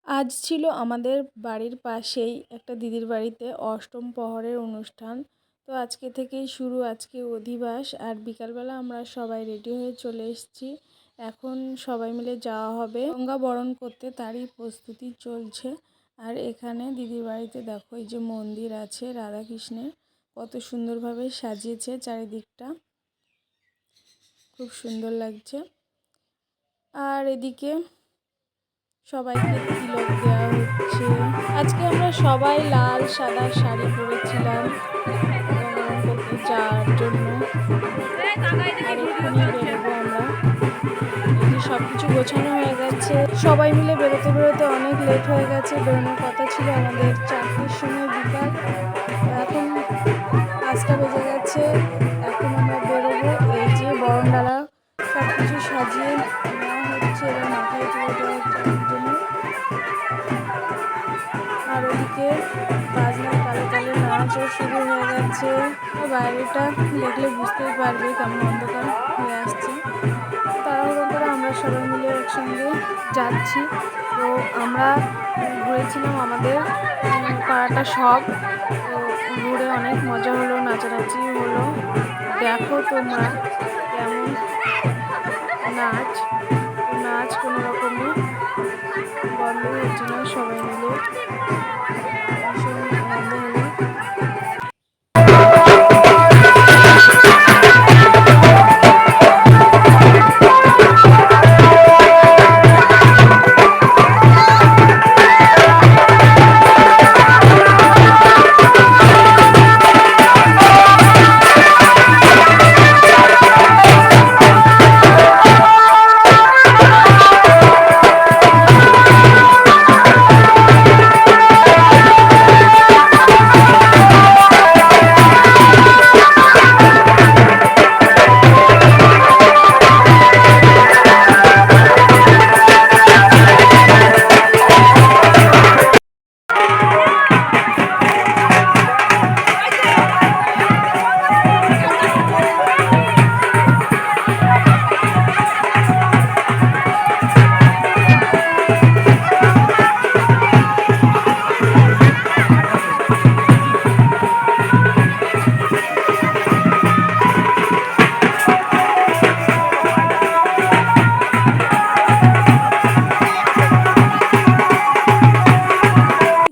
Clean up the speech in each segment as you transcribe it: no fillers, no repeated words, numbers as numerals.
আজ ছিল আমাদের বাড়ির পাশেই একটা দিদির বাড়িতে অষ্টম প্রহরের অনুষ্ঠান। তো আজকে থেকেই শুরু, আজকে অধিবাস। আর বিকালবেলা আমরা সবাই রেডি হয়ে চলে এসেছি। এখন সবাই মিলে যাওয়া হবে গঙ্গা বরণ করতে, তারই প্রস্তুতি চলছে। আর এখানে দিদির বাড়িতে দেখো এই যে মন্দির আছে রাধাকৃষ্ণের, কত সুন্দরভাবে সাজিয়েছে চারিদিকটা, খুব সুন্দর লাগছে। আর এদিকে সবাইকে তিলক দেওয়া হচ্ছে। আজকে আমরা সবাই লাল সাদা শাড়ি পরেছিলাম করতে যাওয়ার জন্য। আর এক্ষুনি বেরোবো আমরা। এই যে সব কিছু গোছানো হয়ে গেছে, সবাই মিলে বেরোতে বেরোতে অনেক লেট হয়ে গেছে। বেরোনোর কথা ছিল আমাদের 4টের সময় বিকাল, এখন 5টা বেজে গেছে। এখন আমরা বেরোবো। এই যে বরণডালা সব কিছু সাজিয়ে নেওয়া হচ্ছে, এবার মাথায় তুলে দেওয়া হচ্ছে জন্য। আর ওদিকে বাজনায় তালে তালে নাচও শুরু হয়ে গেছে। বাইরেটা দেখলে বুঝতেই পারবে কেমন অন্ধকার হয়ে আসছে। তাড়াহুড়ো করে আমরা সবাই মিলে একসঙ্গে যাচ্ছি। তো আমরা ঘুরেছিলাম আমাদের পাড়াটা সব, তো ঘুরে অনেক মজা হলো, নাচানাচি হলো। দেখো তোমরা কেমন নাচ কোনো রকমে বন্ধ হচ্ছে না, সবাই মিলে ভীষণ আনন্দ হলো।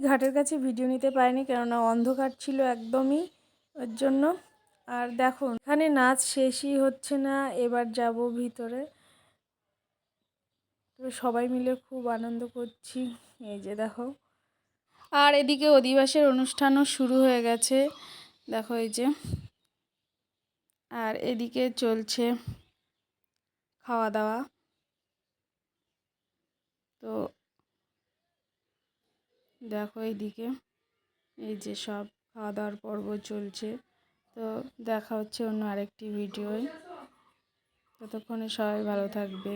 ঘাটের কাছে ভিডিও নিতে পারিনি, কেননা অন্ধকার ছিল একদমই, ওর জন্য। আর দেখো এখানে নাচ শেষই হচ্ছে না, এবার যাব ভিতরে। তো সবাই মিলে খুব আনন্দ করছি, এই যে দেখো। আর এদিকে অধিবাসের অনুষ্ঠানও শুরু হয়ে গেছে, দেখো এই যে। আর এদিকে চলছে খাওয়া দাওয়া। তো দেখো এইদিকে এই যে সব খাওয়া দাওয়ার পর্ব চলছে। তো দেখা হচ্ছে অন্য আরেকটি ভিডিওয়। ততক্ষণে সবাই ভালো থাকবে।